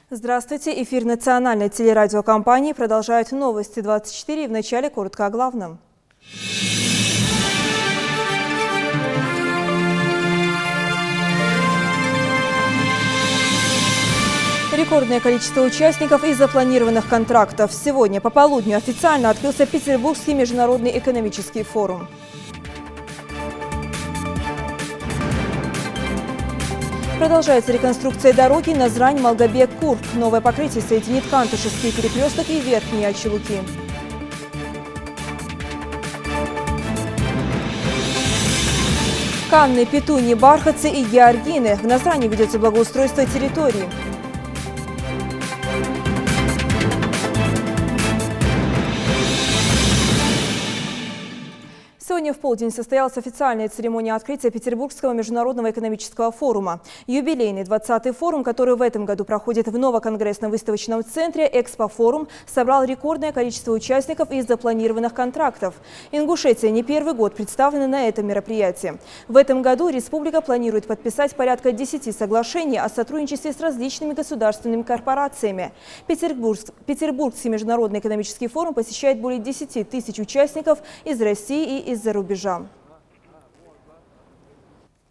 Здравствуйте! Эфир национальной телерадиокомпании продолжают новости 24 и в начале коротко о главном. Рекордное количество участников и запланированных контрактов. Сегодня по полудню официально открылся Петербургский международный экономический форум. Продолжается реконструкция дороги Назрань-Малгобек-Курк. Новое покрытие соединит Кантышевский перекресток и Верхние Очелуки. Канны, петуньи, бархатцы и георгины. В Назране ведется благоустройство территории. Сегодня в полдень состоялась официальная церемония открытия Петербургского международного экономического форума. Юбилейный 20-й форум, который в этом году проходит в Новоконгрессном выставочном центре «Экспофорум», собрал рекордное количество участников и запланированных контрактов. Ингушетия не первый год представлена на этом мероприятии. В этом году республика планирует подписать порядка 10 соглашений о сотрудничестве с различными государственными корпорациями. Петербургский международный экономический форум посещает более 10 тысяч участников из России и из-за рубежа.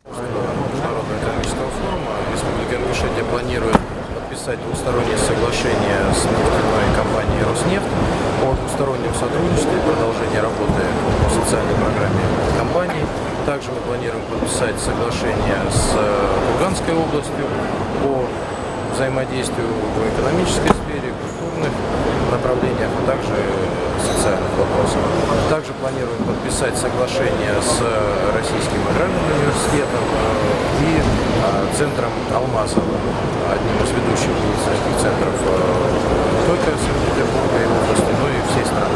Международного экономического форума Республика Ингушетия планирует подписать двустороннее соглашение с нефтяной компанией «Роснефть» о двустороннем сотрудничестве и продолжении работы по социальной программе компании. Также мы планируем подписать соглашение с Курганской областью по взаимодействию в экономической сфере, культурных направлениях, а также социальных вопросов. Также планируем подписать соглашение с Российским аграрным университетом и центром Алмазов, одним из ведущих медицинских центров не только Санкт-Петербурга и области, но и всей страны.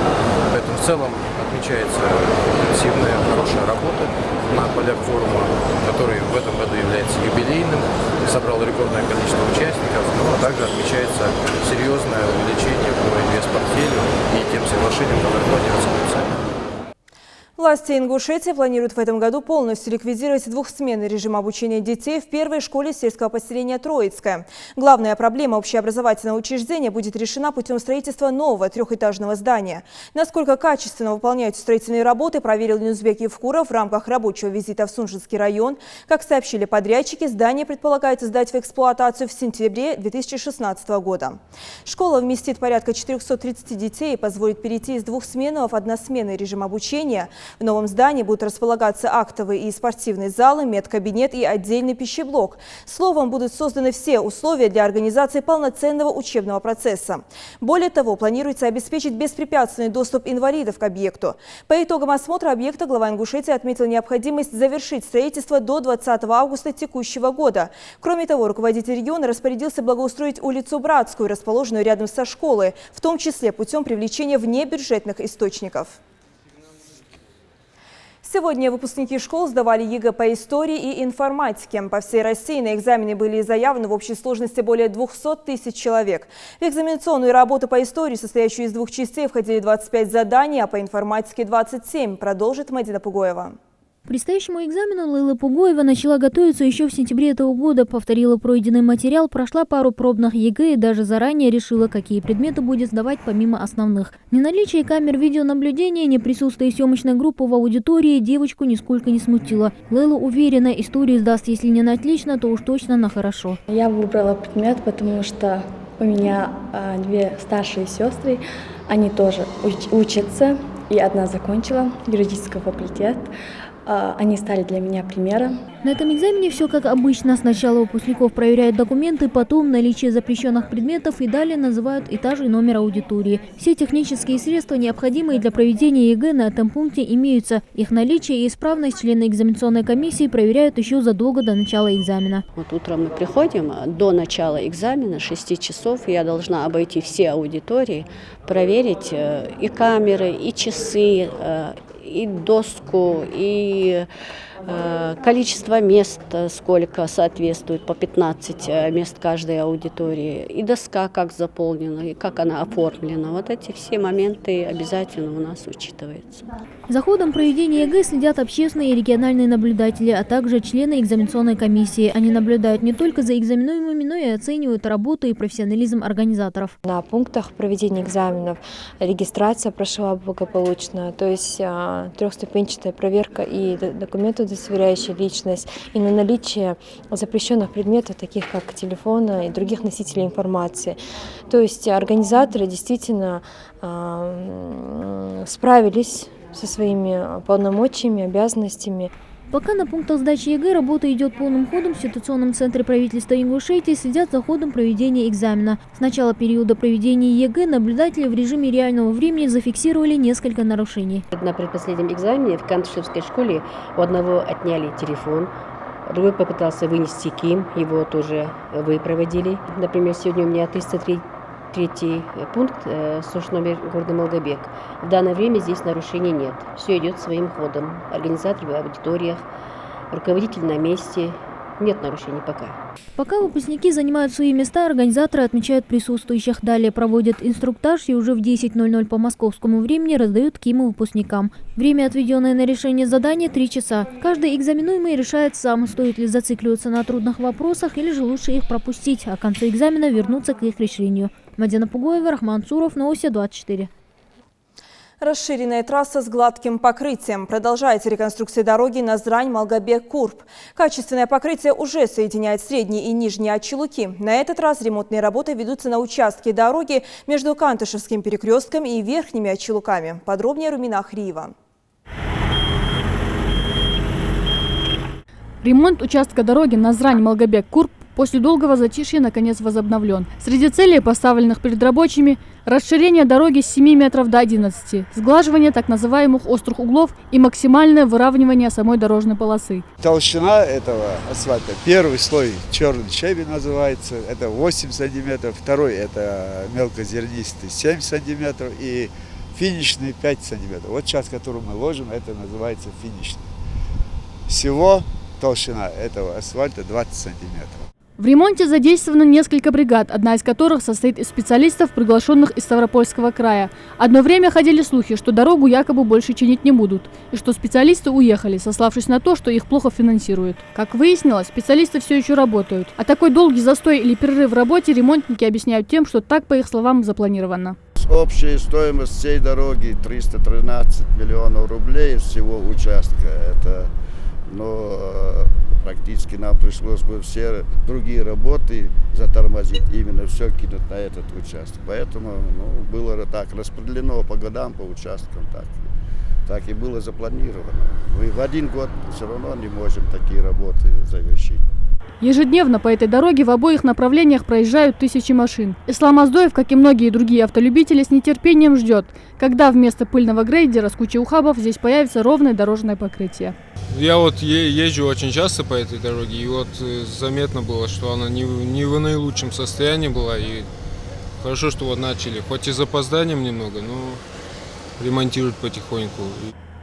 Поэтому в целом отмечается интенсивная, хорошая работа на полях форума, который в этом году является юбилейным, собрал рекордное количество участников, а также отмечается серьезное увеличение по инвестпортфелю и тем соглашениям, которые планируется подписать. Власти Ингушетии планируют в этом году полностью ликвидировать двухсменный режим обучения детей в первой школе сельского поселения Троицкое. Главная проблема общеобразовательного учреждения будет решена путем строительства нового трехэтажного здания. Насколько качественно выполняются строительные работы, проверил Ньюсбек Евкуров в рамках рабочего визита в Сунжинский район. Как сообщили подрядчики, здание предполагается сдать в эксплуатацию в сентябре 2016 года. Школа вместит порядка 430 детей и позволит перейти из двухсменного в односменный режим обучения. В новом здании будут располагаться актовые и спортивные залы, медкабинет и отдельный пищеблок. Словом, будут созданы все условия для организации полноценного учебного процесса. Более того, планируется обеспечить беспрепятственный доступ инвалидов к объекту. По итогам осмотра объекта глава Ингушетии отметил необходимость завершить строительство до 20 августа текущего года. Кроме того, руководитель региона распорядился благоустроить улицу Братскую, расположенную рядом со школой, в том числе путем привлечения внебюджетных источников. Сегодня выпускники школ сдавали ЕГЭ по истории и информатике. По всей России на экзамены были заявлены в общей сложности более 200 тысяч человек. В экзаменационную работу по истории, состоящую из двух частей, входили 25 заданий, а по информатике 27, продолжит Мадина Пугоева. К предстоящему экзамену Лейла Пугоева начала готовиться еще в сентябре этого года, повторила пройденный материал, прошла пару пробных ЕГЭ и даже заранее решила, какие предметы будет сдавать помимо основных. Ни наличие камер видеонаблюдения, ни присутствие съемочной группы в аудитории девочку нисколько не смутило. Лейла уверена, историю сдаст, если не на отлично, то уж точно на хорошо. Я выбрала предмет, потому что у меня две старшие сестры, они тоже учатся, и одна закончила юридический факультет. Они стали для меня примером. На этом экзамене все как обычно. Сначала выпускников проверяют документы, потом наличие запрещенных предметов и далее называют этаж и номер аудитории. Все технические средства, необходимые для проведения ЕГЭ, на этом пункте имеются. Их наличие и исправность члены экзаменационной комиссии проверяют еще задолго до начала экзамена. Вот утром мы приходим, до начала экзамена, 6 часов, я должна обойти все аудитории, проверить и камеры, и часы, и доску, и количество мест, сколько соответствует, по 15 мест каждой аудитории, и доска как заполнена, и как она оформлена. Вот эти все моменты обязательно у нас учитываются. За ходом проведения ЕГЭ следят общественные и региональные наблюдатели, а также члены экзаменационной комиссии. Они наблюдают не только за экзаменуемыми, но и оценивают работу и профессионализм организаторов. На пунктах проведения экзаменов регистрация прошла благополучно, то есть трехступенчатая проверка и документы, удостоверяющие личность, и на наличие запрещенных предметов, таких как телефона и других носителей информации. То есть организаторы действительно справились со своими полномочиями, обязанностями. Пока на пунктах сдачи ЕГЭ работа идет полным ходом, в ситуационном центре правительства Ингушетии следят за ходом проведения экзамена. С начала периода проведения ЕГЭ наблюдатели в режиме реального времени зафиксировали несколько нарушений. На предпоследнем экзамене в Кантышевской школе у одного отняли телефон, другой попытался вынести КИМ, его тоже выпроводили. Например, сегодня у меня 303 пункт, соцномер города Малгобек. В данное время здесь нарушений нет. Все идет своим ходом. Организаторы в аудиториях, руководитель на месте. Нет нарушений пока. Пока выпускники занимают свои места, организаторы отмечают присутствующих. Далее проводят инструктаж и уже в 10:00 по московскому времени раздают КИМы выпускникам. Время, отведенное на решение задания, 3 часа. Каждый экзаменуемый решает сам, стоит ли зацикливаться на трудных вопросах или же лучше их пропустить, а к концу экзамена вернуться к их решению. Мадина Пугоева, Рахман Цуров, Новости 24. Расширенная трасса с гладким покрытием. Продолжается реконструкция дороги Назрань-Малгобек-Курб. Качественное покрытие уже соединяет средние и нижние Ачилуки. На этот раз ремонтные работы ведутся на участке дороги между Кантышевским перекрестком и верхними Ачилуками. Подробнее Румина Ахриева. Ремонт участка дороги Назрань-Малгобек-Курб после долгого затишья наконец возобновлен. Среди целей, поставленных перед рабочими, расширение дороги с 7 метров до 11, сглаживание так называемых острых углов и максимальное выравнивание самой дорожной полосы. Толщина этого асфальта, первый слой черный щебень называется, это 8 сантиметров, второй это мелкозернистый 7 сантиметров и финишный 5 сантиметров. Вот часть, которую мы ложим, это называется финишный. Всего толщина этого асфальта 20 сантиметров. В ремонте задействовано несколько бригад, одна из которых состоит из специалистов, приглашенных из Ставропольского края. Одно время ходили слухи, что дорогу якобы больше чинить не будут, и что специалисты уехали, сославшись на то, что их плохо финансируют. Как выяснилось, специалисты все еще работают. А такой долгий застой или перерыв в работе ремонтники объясняют тем, что так, по их словам, запланировано. Общая стоимость всей дороги 313 миллионов рублей всего участка. Это, практически нам пришлось бы все другие работы затормозить, именно все кинуть на этот участок. Поэтому было так распределено по годам, по участкам, так и было запланировано. Мы в один год все равно не можем такие работы завершить. Ежедневно по этой дороге в обоих направлениях проезжают тысячи машин. Ислам Аздоев, как и многие другие автолюбители, с нетерпением ждет, когда вместо пыльного грейдера с кучей ухабов здесь появится ровное дорожное покрытие. Я езжу очень часто по этой дороге, и заметно было, что она не в наилучшем состоянии была, и хорошо, что начали, хоть и с запозданием немного, но ремонтируют потихоньку.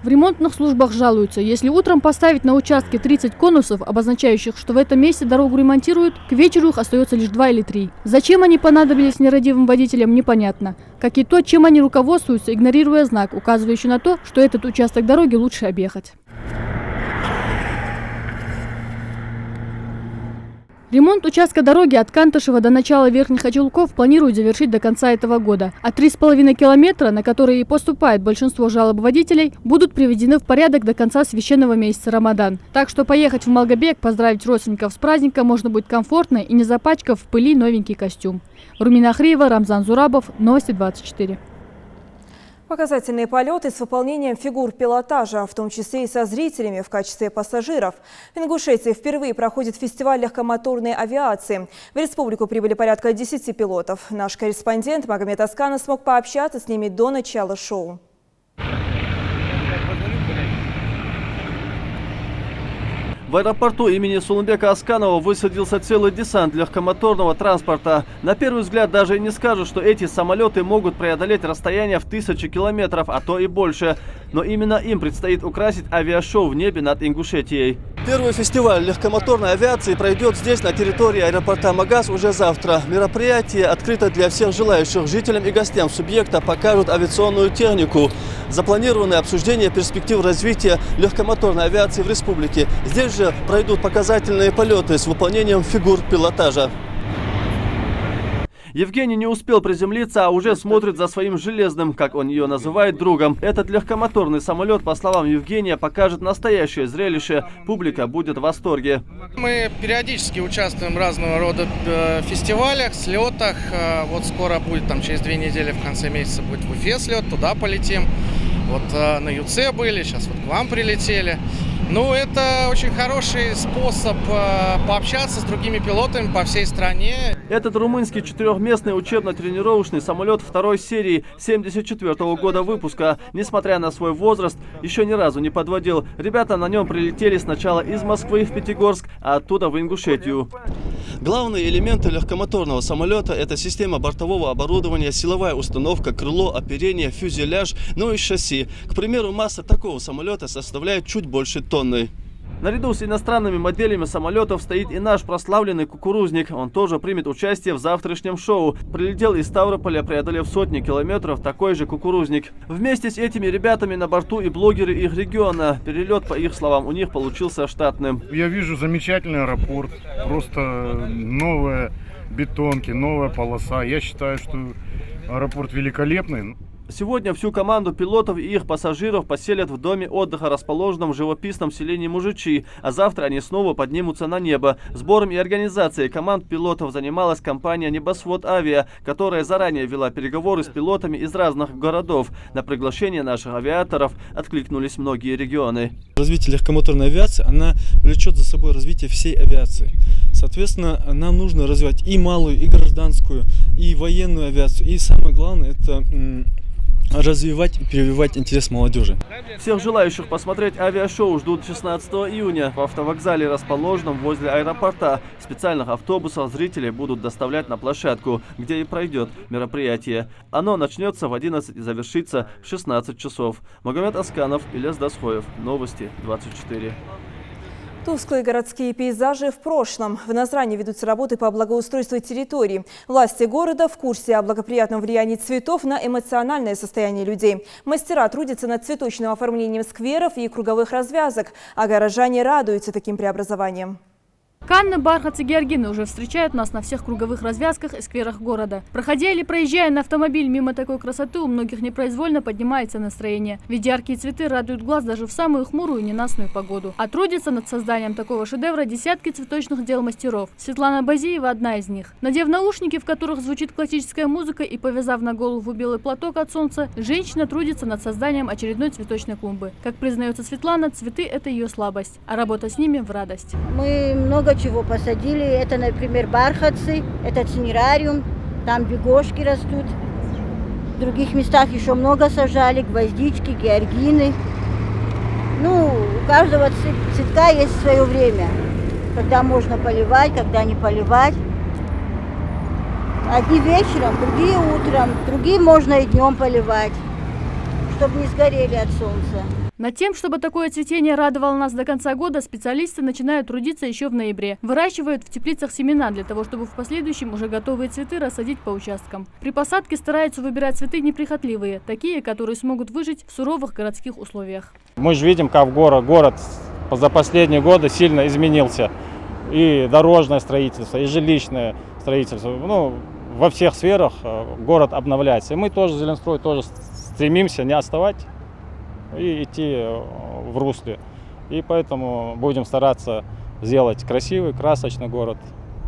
В ремонтных службах жалуются, если утром поставить на участке 30 конусов, обозначающих, что в этом месте дорогу ремонтируют, к вечеру их остается лишь 2 или 3. Зачем они понадобились нерадивым водителям, непонятно. Как и то, чем они руководствуются, игнорируя знак, указывающий на то, что этот участок дороги лучше объехать. Ремонт участка дороги от Кантышева до начала Верхних Ачилуков планируют завершить до конца этого года. А 3,5 километра, на которые и поступает большинство жалоб водителей, будут приведены в порядок до конца священного месяца Рамадан. Так что поехать в Малгобек, поздравить родственников с праздником можно будет комфортно и не запачкав в пыли новенький костюм. Румина Ахриева, Рамзан Зурабов, Новости 24. Показательные полеты с выполнением фигур пилотажа, в том числе и со зрителями в качестве пассажиров. В Ингушетии впервые проходит фестиваль легкомоторной авиации. В республику прибыли порядка 10 пилотов. Наш корреспондент Магомед Асканов смог пообщаться с ними до начала шоу. В аэропорту имени Сулымбека Асканова высадился целый десант легкомоторного транспорта. На первый взгляд даже и не скажут, что эти самолеты могут преодолеть расстояние в 1000 километров, а то и больше. Но именно им предстоит украсить авиашоу в небе над Ингушетией. Первый фестиваль легкомоторной авиации пройдет здесь, на территории аэропорта Магаз, уже завтра. Мероприятие открыто для всех желающих. Жителям и гостям субъекта покажут авиационную технику. Запланированы обсуждения перспектив развития легкомоторной авиации в республике. Здесь же пройдут показательные полеты с выполнением фигур пилотажа. Евгений не успел приземлиться, а уже смотрит за своим железным, как он ее называет, другом. Этот легкомоторный самолет, по словам Евгения, покажет настоящее зрелище. Публика будет в восторге. Мы периодически участвуем в разного рода фестивалях, слетах. Вот скоро будет, через 2 недели, в конце месяца будет в Уфе слет, туда полетим. Вот на ЮЦ были, сейчас вот к вам прилетели. Ну, это очень хороший способ пообщаться с другими пилотами по всей стране. Этот румынский 4-местный учебно-тренировочный самолет второй серии 1974 года выпуска, несмотря на свой возраст, еще ни разу не подводил. Ребята на нем прилетели сначала из Москвы в Пятигорск, а оттуда в Ингушетию. Главные элементы легкомоторного самолета – это система бортового оборудования, силовая установка, крыло, оперение, фюзеляж, ну и шасси. К примеру, масса такого самолета составляет чуть больше тонны. Наряду с иностранными моделями самолетов стоит и наш прославленный кукурузник. Он тоже примет участие в завтрашнем шоу. Прилетел из Ставрополя, преодолев сотни километров, такой же кукурузник. Вместе с этими ребятами на борту и блогеры их региона. Перелет, по их словам, у них получился штатным. Я вижу замечательный аэропорт. Просто новые бетонки, новая полоса. Я считаю, что аэропорт великолепный. Сегодня всю команду пилотов и их пассажиров поселят в доме отдыха, расположенном в живописном селении Мужичи, а завтра они снова поднимутся на небо. Сбором и организацией команд пилотов занималась компания «Небосвод Авиа», которая заранее вела переговоры с пилотами из разных городов. На приглашение наших авиаторов откликнулись многие регионы. Развитие легкомоторной авиации, она влечет за собой развитие всей авиации. Соответственно, нам нужно развивать и малую, и гражданскую, и военную авиацию. И самое главное, это развивать и прививать интерес молодежи. Всех желающих посмотреть авиашоу ждут 16 июня в автовокзале, расположенном возле аэропорта. Специальных автобусов зрители будут доставлять на площадку, где и пройдет мероприятие. Оно начнется в 11 и завершится в 16 часов. Магомед Асканов, Ильяс Дасхоев. Новости 24. Тусклые городские пейзажи в прошлом. В Назране ведутся работы по благоустройству территории. Власти города в курсе о благоприятном влиянии цветов на эмоциональное состояние людей. Мастера трудятся над цветочным оформлением скверов и круговых развязок, а горожане радуются таким преобразованиям. Канны, бархатцы, георгины уже встречают нас на всех круговых развязках и скверах города. Проходя или проезжая на автомобиль мимо такой красоты, у многих непроизвольно поднимается настроение. Ведь яркие цветы радуют глаз даже в самую хмурую и ненастную погоду. А трудятся над созданием такого шедевра десятки цветочных дел мастеров. Светлана Базиева одна из них. Надев наушники, в которых звучит классическая музыка, и повязав на голову белый платок от солнца, женщина трудится над созданием очередной цветочной клумбы. Как признается Светлана, цветы – это ее слабость, а работа с ними – в радость. Мы много чего посадили. Это, например, бархатцы, это цинерариум, там бегошки растут. В других местах еще много сажали, гвоздички, георгины. Ну, у каждого цветка есть свое время, когда можно поливать, когда не поливать. Одни вечером, другие утром, другие можно и днем поливать, чтобы не сгорели от солнца. Над тем, чтобы такое цветение радовало нас до конца года, специалисты начинают трудиться еще в ноябре. Выращивают в теплицах семена для того, чтобы в последующем уже готовые цветы рассадить по участкам. При посадке стараются выбирать цветы неприхотливые, такие, которые смогут выжить в суровых городских условиях. Мы же видим, как город за последние годы сильно изменился. И дорожное строительство, и жилищное строительство. Ну, во всех сферах город обновляется. И мы тоже, Зеленстрой, тоже стремимся не отставать и идти в русле. И поэтому будем стараться сделать красивый, красочный город.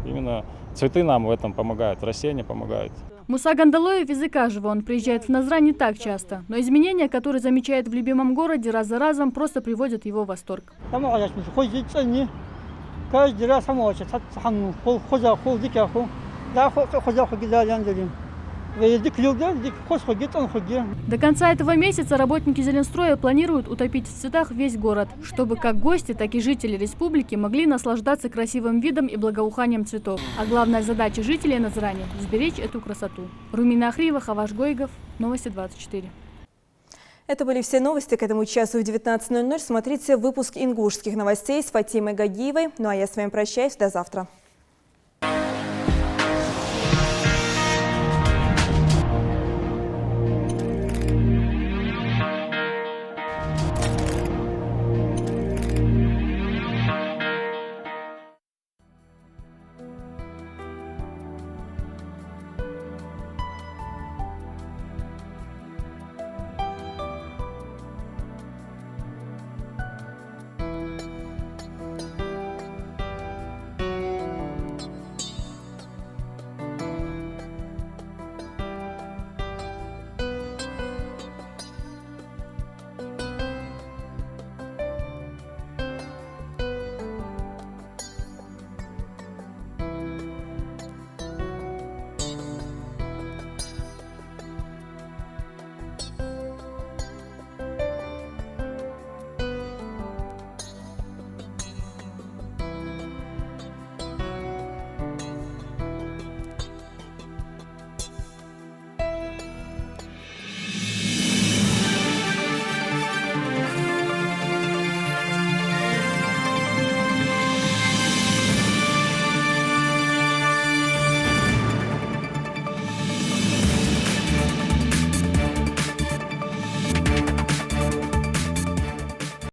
Именно цветы нам в этом помогают, растения помогают. Муса Гандалоев из Икажева. Он приезжает в Назрань не так часто, но изменения, которые замечает в любимом городе раз за разом, просто приводят его в восторг. Каждый раз До конца этого месяца работники Зеленстроя планируют утопить в цветах весь город, чтобы как гости, так и жители республики могли наслаждаться красивым видом и благоуханием цветов. А главная задача жителей Назрани – сберечь эту красоту. Румина Ахриева, Хаваш Гойгов, Новости 24. Это были все новости к этому часу в 19:00. Смотрите выпуск ингушских новостей с Фатимой Гагиевой. Ну а я с вами прощаюсь. До завтра.